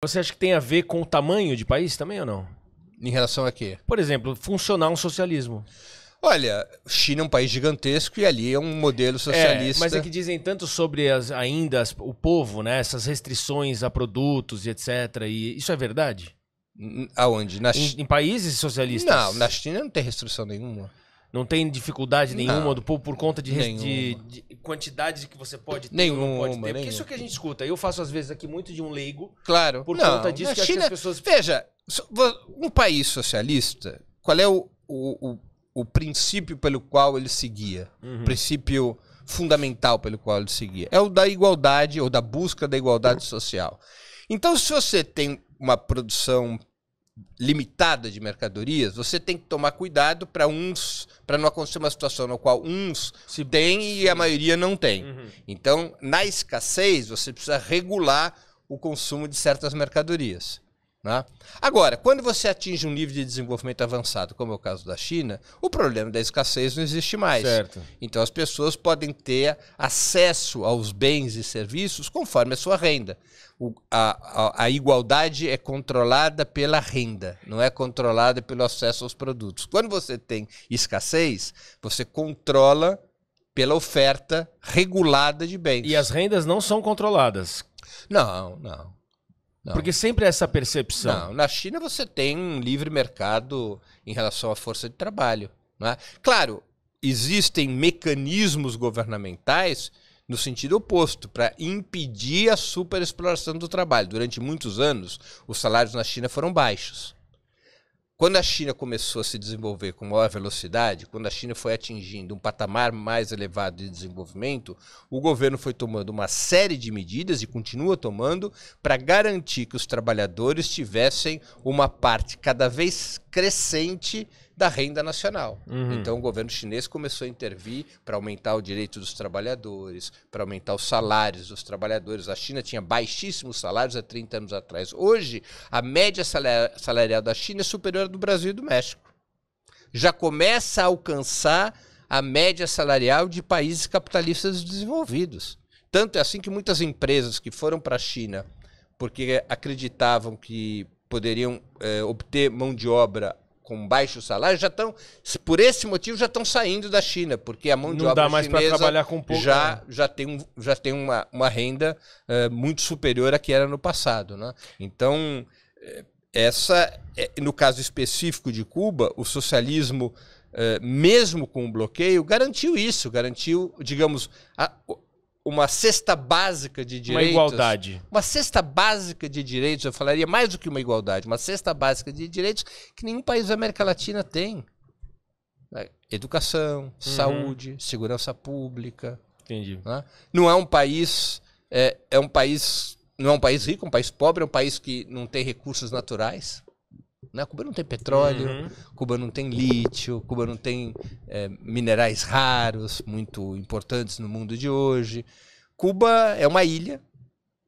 Você acha que tem a ver com o tamanho de país também ou não? Em relação a quê? Por exemplo, funcionar um socialismo. Olha, China é um país gigantesco e ali é um modelo socialista. Mas é que dizem tanto sobre o povo, né? Essas restrições a produtos e etc. E isso é verdade? Aonde? Em países socialistas? Não, na China não tem restrição nenhuma. Não tem dificuldade nenhuma Não. do povo por conta de quantidade que você pode ter Nenhuma, ou não pode ter? Porque nenhuma. isso é o que a gente escuta. Eu faço às vezes aqui muito de um leigo. Claro. Por não, conta disso na que acho que China, as pessoas... Veja, um país socialista, qual é o princípio pelo qual ele seguia? O princípio fundamental pelo qual ele seguia? É o da igualdade ou da busca da igualdade social. Então, se você tem uma produção limitada de mercadorias, você tem que tomar cuidado para não acontecer uma situação na qual uns têm e a maioria não tem. Então, na escassez, você precisa regular o consumo de certas mercadorias. Né? Agora, quando você atinge um nível de desenvolvimento avançado, como é o caso da China, o problema da escassez não existe mais. Certo. Então as pessoas podem ter acesso aos bens e serviços conforme a sua renda. A igualdade é controlada pela renda, não é controlada pelo acesso aos produtos. Quando você tem escassez, você controla pela oferta regulada de bens. E as rendas não são controladas. Não. Porque sempre é essa percepção. Não, na China você tem um livre mercado em relação à força de trabalho. Não é? Claro, existem mecanismos governamentais no sentido oposto, para impedir a superexploração do trabalho. Durante muitos anos, os salários na China foram baixos. Quando a China começou a se desenvolver com maior velocidade, quando a China foi atingindo um patamar mais elevado de desenvolvimento, o governo foi tomando uma série de medidas, e continua tomando, para garantir que os trabalhadores tivessem uma parte cada vez crescente da renda nacional. Então o governo chinês começou a intervir para aumentar o direito dos trabalhadores, para aumentar os salários dos trabalhadores. A China tinha baixíssimos salários há 30 anos atrás. Hoje, a média salarial da China é superior à do Brasil e do México. Já começa a alcançar a média salarial de países capitalistas desenvolvidos. Tanto é assim que muitas empresas que foram para a China porque acreditavam que poderiam obter mão de obra com baixo salário, por esse motivo, já estão saindo da China, porque a mão de obra dá mais para trabalhar com pouco, já tem uma renda muito superior à que era no passado. Né? Então, no caso específico de Cuba, o socialismo, mesmo com o bloqueio, garantiu isso, garantiu, digamos, uma cesta básica de direitos. Uma igualdade. Uma cesta básica de direitos, eu falaria mais do que uma igualdade, uma cesta básica de direitos que nenhum país da América Latina tem. Educação, saúde, segurança pública. Entendi. Né? Não é um país... não é um país rico, é um país pobre, é um país que não tem recursos naturais. Né? Cuba não tem petróleo, Cuba não tem lítio, Cuba não tem minerais raros, muito importantes no mundo de hoje. Cuba é uma ilha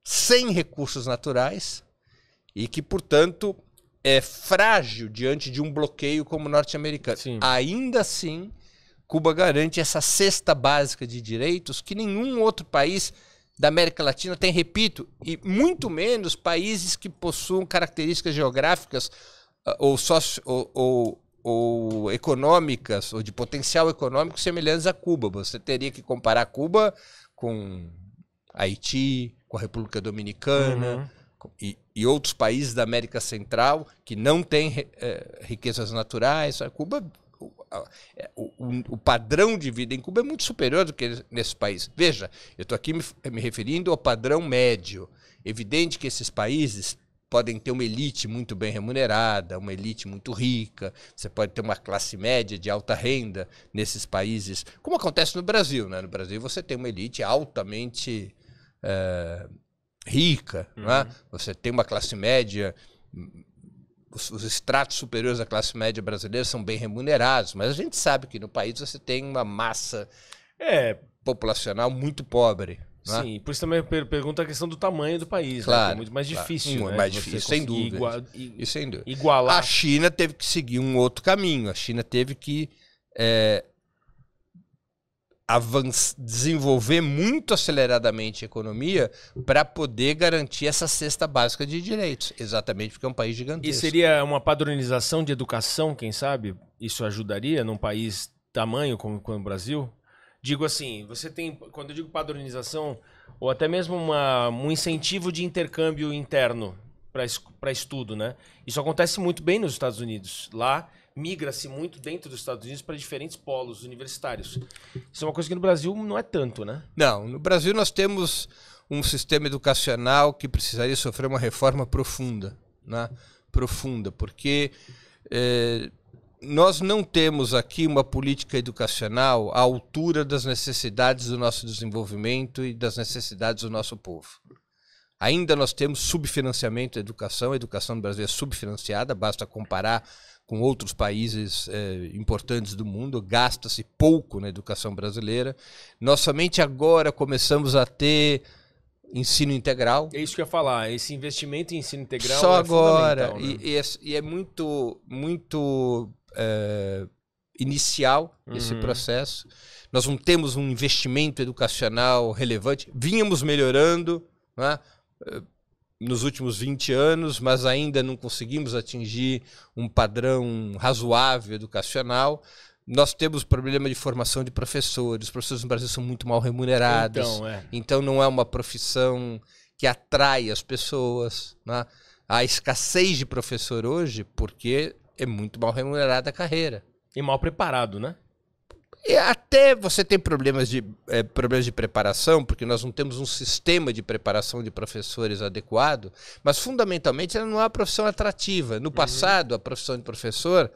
sem recursos naturais e que, portanto, é frágil diante de um bloqueio como o norte-americano. Ainda assim, Cuba garante essa cesta básica de direitos que nenhum outro país da América Latina tem, repito, e muito menos países que possuam características geográficas ou econômicas, ou de potencial econômico semelhantes a Cuba. Você teria que comparar Cuba com Haiti, com a República Dominicana e outros países da América Central que não têm riquezas naturais. A Cuba, o padrão de vida em Cuba é muito superior do que nesse país. Veja, eu estou aqui me referindo ao padrão médio. Evidente que esses países podem ter uma elite muito bem remunerada, uma elite muito rica, você pode ter uma classe média de alta renda nesses países, como acontece no Brasil. Né? No Brasil você tem uma elite altamente rica, né? Você tem uma classe média, os estratos superiores da classe média brasileira são bem remunerados, mas a gente sabe que no país você tem uma massa populacional muito pobre. Sim, por isso também pergunta a questão do tamanho do país, claro, né? Que é muito mais difícil. Né? Mais difícil, sem dúvida. Igualar. A China teve que seguir um outro caminho. A China teve que desenvolver muito aceleradamente a economia para poder garantir essa cesta básica de direitos. Exatamente porque é um país gigantesco. E seria uma padronização de educação, quem sabe? Isso ajudaria num país tamanho como o Brasil? Digo assim, você tem, quando eu digo padronização, ou até mesmo um incentivo de intercâmbio interno para estudo, né? Isso acontece muito bem nos Estados Unidos. Lá migra-se muito dentro dos Estados Unidos para diferentes polos universitários. Isso é uma coisa que no Brasil não é tanto, né? Não, no Brasil nós temos um sistema educacional que precisaria sofrer uma reforma profunda, né? Profunda, porque nós não temos aqui uma política educacional à altura das necessidades do nosso desenvolvimento e das necessidades do nosso povo. Ainda nós temos subfinanciamento da educação. A educação no Brasil é subfinanciada, basta comparar com outros países importantes do mundo. Gasta-se pouco na educação brasileira. Nós somente agora começamos a ter ensino integral. É isso que eu ia falar, esse investimento em ensino integral só agora, né? E é muito inicial esse processo. Nós não temos um investimento educacional relevante. Vínhamos melhorando, né, nos últimos 20 anos, mas ainda não conseguimos atingir um padrão razoável educacional. Nós temos problema de formação de professores. Os professores no Brasil são muito mal remunerados. Então não é uma profissão que atrai as pessoas, né? Há escassez de professor hoje porque é muito mal remunerada a carreira. E mal preparado, né? E até você tem problemas de preparação, porque nós não temos um sistema de preparação de professores adequado, mas fundamentalmente ela não é uma profissão atrativa. No passado, a profissão de professor,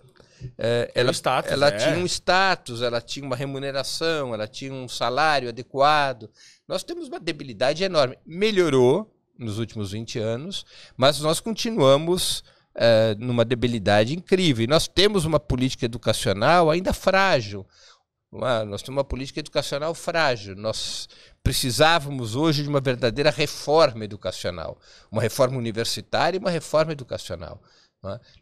ela tinha um status, ela tinha uma remuneração, ela tinha um salário adequado. Nós temos uma debilidade enorme. Melhorou nos últimos 20 anos, mas nós continuamos numa debilidade incrível. E nós temos uma política educacional ainda frágil. Nós temos uma política educacional frágil. Nós precisávamos hoje de uma verdadeira reforma educacional. Uma reforma universitária e uma reforma educacional.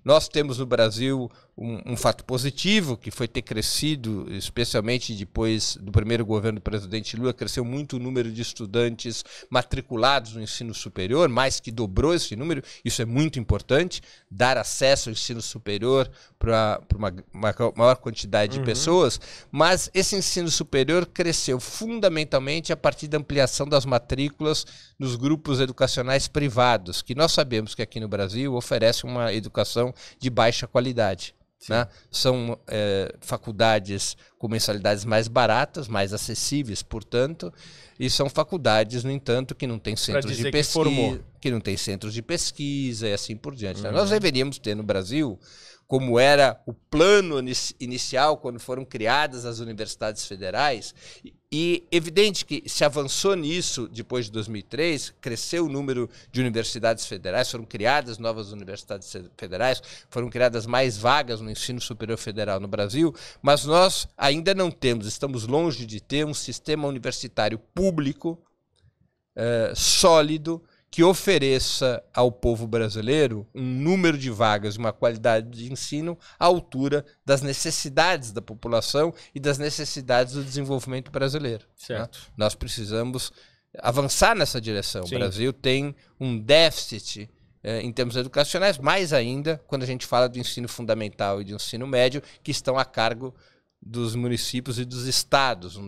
Nós temos no Brasil um fato positivo, que foi ter crescido, especialmente depois do primeiro governo do presidente Lula, cresceu muito o número de estudantes matriculados no ensino superior, mais que dobrou esse número. Isso é muito importante, dar acesso ao ensino superior para uma maior quantidade de pessoas, mas esse ensino superior cresceu fundamentalmente a partir da ampliação das matrículas nos grupos educacionais privados, que nós sabemos que aqui no Brasil oferecem uma educação de baixa qualidade. Né? São faculdades com mensalidades mais baratas, mais acessíveis, portanto, e são faculdades, no entanto, que não têm centros de pesquisa, que não têm centros de pesquisa e assim por diante. Né? Nós deveríamos ter no Brasil, como era o plano inicial quando foram criadas as universidades federais, e evidente que se avançou nisso depois de 2003, cresceu o número de universidades federais, foram criadas novas universidades federais, foram criadas mais vagas no ensino superior federal no Brasil, mas nós ainda não temos, estamos longe de ter um sistema universitário público sólido, que ofereça ao povo brasileiro um número de vagas e uma qualidade de ensino à altura das necessidades da população e das necessidades do desenvolvimento brasileiro. Certo. Né? Nós precisamos avançar nessa direção. Sim. O Brasil tem um déficit em termos educacionais, mais ainda quando a gente fala do ensino fundamental e do ensino médio, que estão a cargo dos municípios e dos estados.